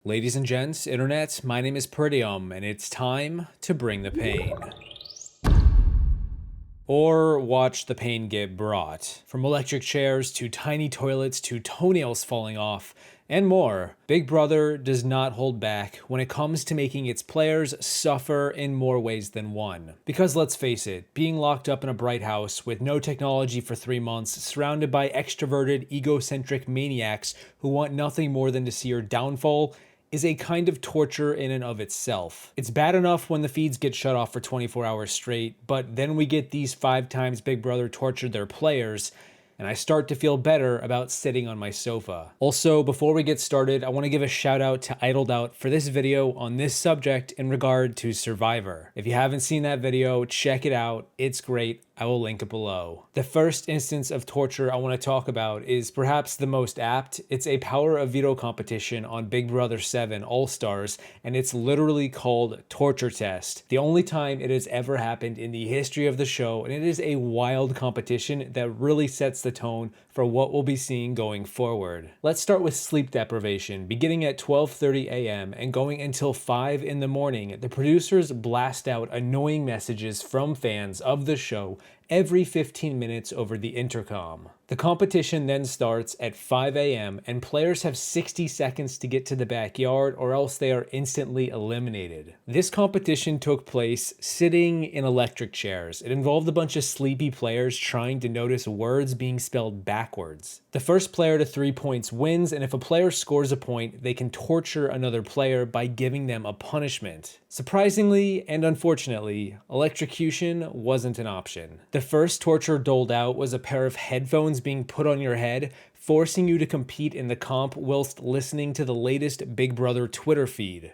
Ladies and gents, internet, my name is Peridiam, and it's time to bring the pain. Or watch the pain get brought. From electric chairs to tiny toilets to toenails falling off, and more, Big Brother does not hold back when it comes to making its players suffer in more ways than one. Because let's face it, being locked up in a bright house with no technology for 3 months, surrounded by extroverted, egocentric maniacs who want nothing more than to see your downfall, is a kind of torture in and of itself. It's bad enough when the feeds get shut off for 24 hours straight, but then we get these 5 times Big Brother tortured their players, and I start to feel better about sitting on my sofa. Also, before we get started, I want to give a shout out to Idled Out for this video on this subject in regard to Survivor. If you haven't seen that video, check it out. It's great. I will link it below. The first instance of torture I want to talk about is perhaps the most apt. It's a power of veto competition on Big Brother 7 All-Stars, and it's literally called Torture Test. The only time it has ever happened in the history of the show, and it is a wild competition that really sets the tone for what we'll be seeing going forward. Let's start with sleep deprivation. Beginning at 12:30 a.m. and going until 5 in the morning, the producers blast out annoying messages from fans of the show every 15 minutes over the intercom. The competition then starts at 5 a.m. and players have 60 seconds to get to the backyard or else they are instantly eliminated. This competition took place sitting in electric chairs. It involved a bunch of sleepy players trying to notice words being spelled backwards. The first player to 3 points wins, and if a player scores a point, they can torture another player by giving them a punishment. Surprisingly and unfortunately, electrocution wasn't an option. The first torture doled out was a pair of headphones being put on your head, forcing you to compete in the comp whilst listening to the latest Big Brother Twitter feed.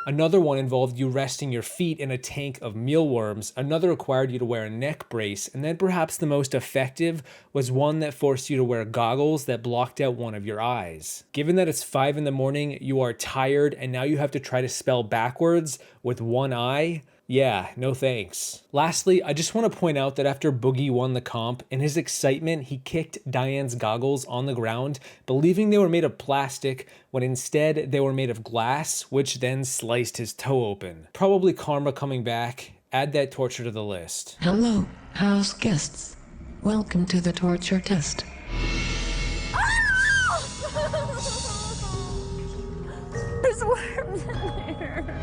Another one involved you resting your feet in a tank of mealworms, another required you to wear a neck brace, and then perhaps the most effective was one that forced you to wear goggles that blocked out one of your eyes. Given that it's 5 in the morning, you are tired, and now you have to try to spell backwards with one eye. Yeah, no thanks. Lastly, I just want to point out that after Boogie won the comp, in his excitement, he kicked Diane's goggles on the ground, believing they were made of plastic, when instead they were made of glass, which then sliced his toe open. Probably karma coming back. Add that torture to the list. Hello, house guests. Welcome to the torture test. There's worms in there.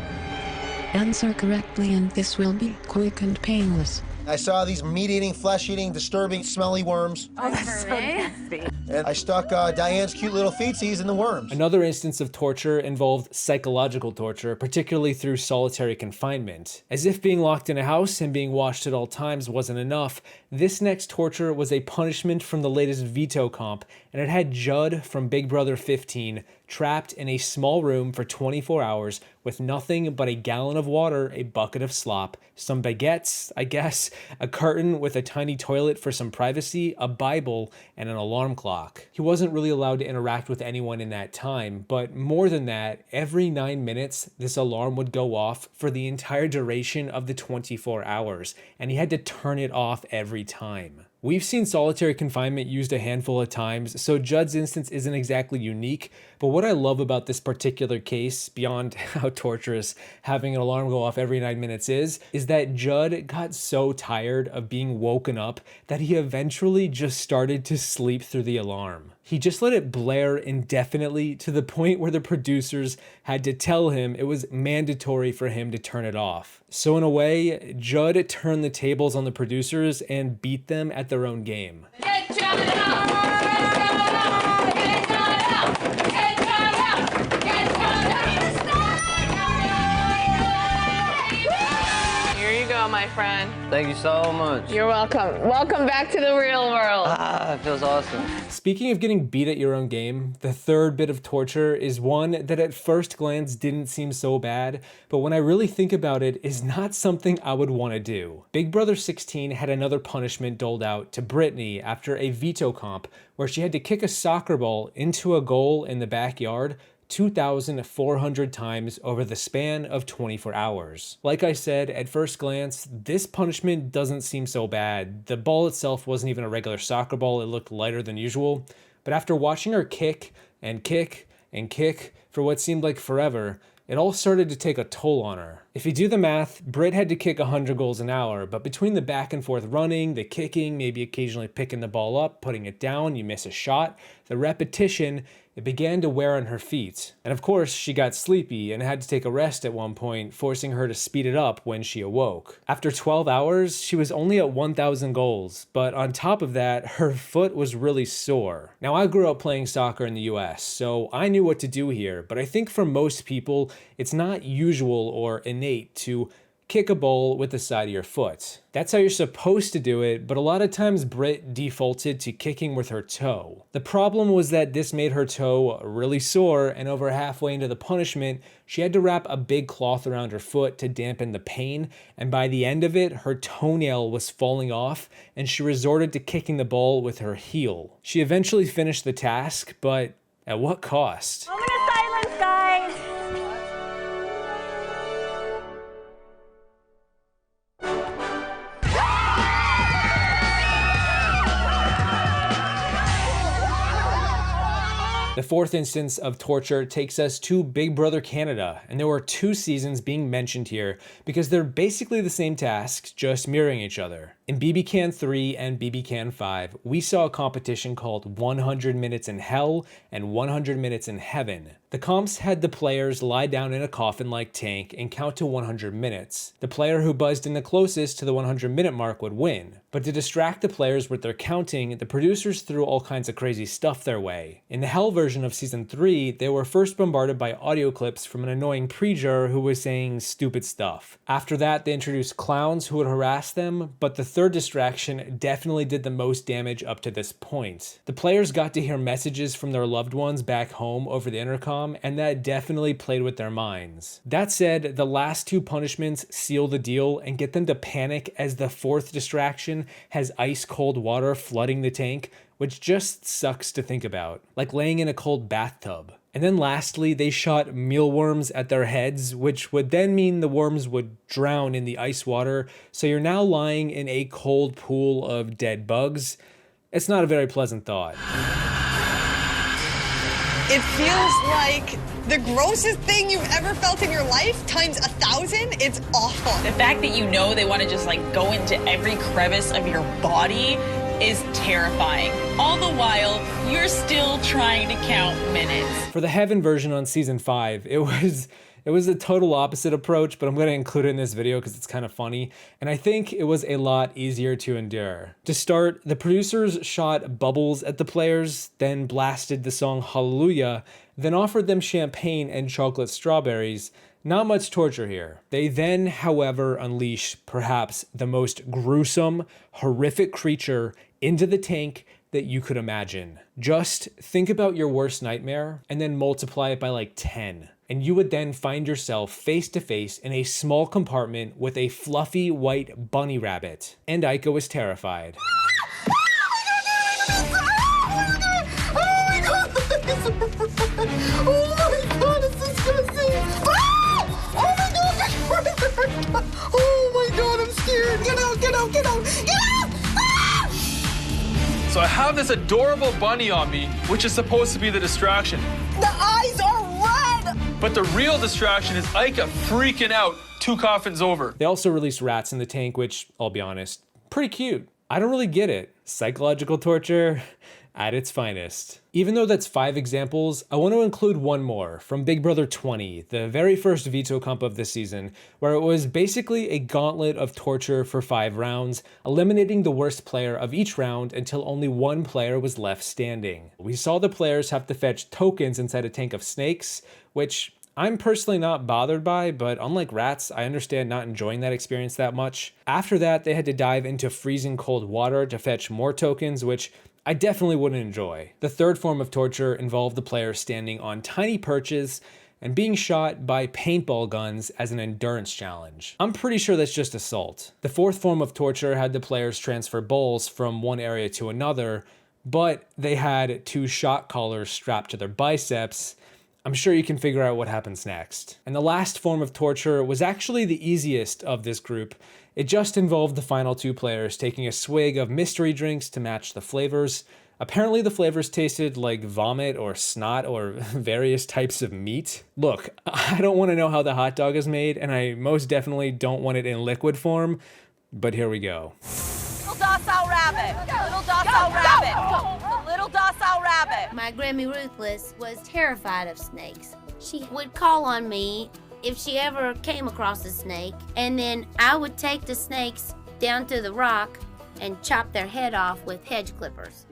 Answer correctly and this will be quick and painless. I saw these meat-eating, flesh-eating, disturbing, smelly worms. Oh, that's so nasty. And I stuck Diane's cute little feetsies in the worms. Another instance of torture involved psychological torture, particularly through solitary confinement. As if being locked in a house and being watched at all times wasn't enough, this next torture was a punishment from the latest veto comp, and it had Judd from Big Brother 15 trapped in a small room for 24 hours with nothing but a gallon of water, a bucket of slop, some baguettes, I guess, a curtain with a tiny toilet for some privacy, a Bible, and an alarm clock. He wasn't really allowed to interact with anyone in that time, but more than that, every 9 minutes, this alarm would go off for the entire duration of the 24 hours, and he had to turn it off every time. We've seen solitary confinement used a handful of times, so Judd's instance isn't exactly unique, but what I love about this particular case, beyond how torturous having an alarm go off every 9 minutes is that Judd got so tired of being woken up that he eventually just started to sleep through the alarm. He just let it blare indefinitely to the point where the producers had to tell him it was mandatory for him to turn it off. So in a way, Judd turned the tables on the producers and beat them at their own game. Get Judd out! Get Judd out! Get Judd out! Get Judd out! Here you go, my friend. Thank you so much. You're welcome. Welcome back to the real world. It feels awesome. Speaking of getting beat at your own game, the third bit of torture is one that at first glance didn't seem so bad, but when I really think about it, is not something I would want to do. Big Brother 16 had another punishment doled out to Brittany after a veto comp where she had to kick a soccer ball into a goal in the backyard 2,400 times over the span of 24 hours. Like I said, at first glance, this punishment doesn't seem so bad. The ball itself wasn't even a regular soccer ball, it looked lighter than usual. But after watching her kick and kick and kick for what seemed like forever, it all started to take a toll on her. If you do the math, Britt had to kick 100 goals an hour, but between the back and forth running, the kicking, maybe occasionally picking the ball up, putting it down, you miss a shot, the repetition, it began to wear on her feet. And of course, she got sleepy and had to take a rest at one point, forcing her to speed it up when she awoke. After 12 hours, she was only at 1,000 goals, but on top of that, her foot was really sore. Now, I grew up playing soccer in the US, so I knew what to do here, but I think for most people, it's not usual or innate to kick a ball with the side of your foot. That's how you're supposed to do it, but a lot of times Britt defaulted to kicking with her toe. The problem was that this made her toe really sore, and over halfway into the punishment, she had to wrap a big cloth around her foot to dampen the pain, and by the end of it, her toenail was falling off, and she resorted to kicking the ball with her heel. She eventually finished the task, but at what cost? Moment of silence, guys. The fourth instance of torture takes us to Big Brother Canada, and there were 2 seasons being mentioned here because they're basically the same tasks, just mirroring each other. In BB Can 3 and BB Can 5, we saw a competition called 100 Minutes in Hell and 100 Minutes in Heaven. The comps had the players lie down in a coffin-like tank and count to 100 minutes. The player who buzzed in the closest to the 100-minute mark would win. But to distract the players with their counting, the producers threw all kinds of crazy stuff their way. In the Hell version of Season 3, they were first bombarded by audio clips from an annoying pre-juror who was saying stupid stuff. After that, they introduced clowns who would harass them, but the third distraction definitely did the most damage up to this point. The players got to hear messages from their loved ones back home over the intercom, and that definitely played with their minds. That said, the last 2 punishments seal the deal and get them to panic as the fourth distraction has ice cold water flooding the tank, which just sucks to think about, like laying in a cold bathtub. And then lastly, they shot mealworms at their heads, which would then mean the worms would drown in the ice water, so you're now lying in a cold pool of dead bugs. It's not a very pleasant thought. It feels like the grossest thing you've ever felt in your life times 1,000. It's awful. The fact that you know they want to just like go into every crevice of your body is terrifying. All the while, you're still trying to count minutes. For the Heaven version on Season 5, it was a total opposite approach, but I'm going to include it in this video because it's kind of funny, and I think it was a lot easier to endure. To start, the producers shot bubbles at the players, then blasted the song Hallelujah, then offered them champagne and chocolate strawberries. Not much torture here. They then, however, unleash perhaps the most gruesome, horrific creature into the tank that you could imagine. Just think about your worst nightmare and then multiply it by like 10. And you would then find yourself face to face in a small compartment with a fluffy white bunny rabbit. And Aiko was terrified. So I have this adorable bunny on me, which is supposed to be the distraction. The eyes are red! But the real distraction is Ika freaking out 2 coffins over. They also released rats in the tank, which, I'll be honest, pretty cute. I don't really get it. Psychological torture at its finest. Even though that's 5 examples, I want to include one more from Big Brother 20, the very first veto comp of this season, where it was basically a gauntlet of torture for 5 rounds, eliminating the worst player of each round until only 1 player was left standing. We saw the players have to fetch tokens inside a tank of snakes, which I'm personally not bothered by, but unlike rats, I understand not enjoying that experience that much. After that, they had to dive into freezing cold water to fetch more tokens, which I definitely wouldn't enjoy. The third form of torture involved the player standing on tiny perches and being shot by paintball guns as an endurance challenge. I'm pretty sure that's just assault. The fourth form of torture had the players transfer balls from one area to another, but they had 2 shot collars strapped to their biceps. I'm sure you can figure out what happens next. And the last form of torture was actually the easiest of this group. It just involved the final 2 players taking a swig of mystery drinks to match the flavors. Apparently the flavors tasted like vomit or snot or various types of meat. Look, I don't want to know how the hot dog is made, and I most definitely don't want it in liquid form, but here we go. Little docile rabbit. Little docile rabbit. The little docile rabbit. My Grammy Ruthless was terrified of snakes. She would call on me if she ever came across a snake, and then I would take the snakes down to the rock and chop their head off with hedge clippers.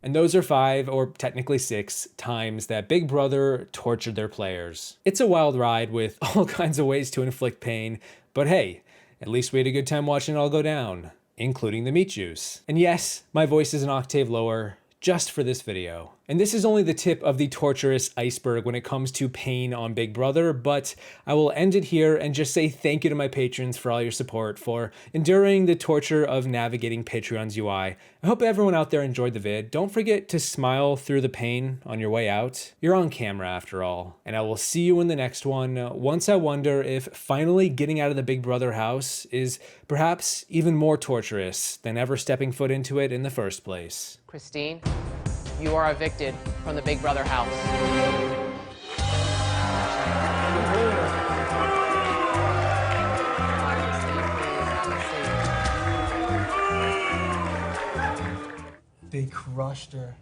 And those are 5, or technically 6, times that Big Brother tortured their players. It's a wild ride with all kinds of ways to inflict pain, but hey, at least we had a good time watching it all go down, including the meat juice. And yes, my voice is an octave lower, just for this video. And this is only the tip of the torturous iceberg when it comes to pain on Big Brother, but I will end it here and just say thank you to my patrons for all your support, for enduring the torture of navigating Patreon's UI. I hope everyone out there enjoyed the vid. Don't forget to smile through the pain on your way out. You're on camera after all. And I will see you in the next one, once I wonder if finally getting out of the Big Brother house is perhaps even more torturous than ever stepping foot into it in the first place. Christine, you are evicted from the Big Brother house. They crushed her.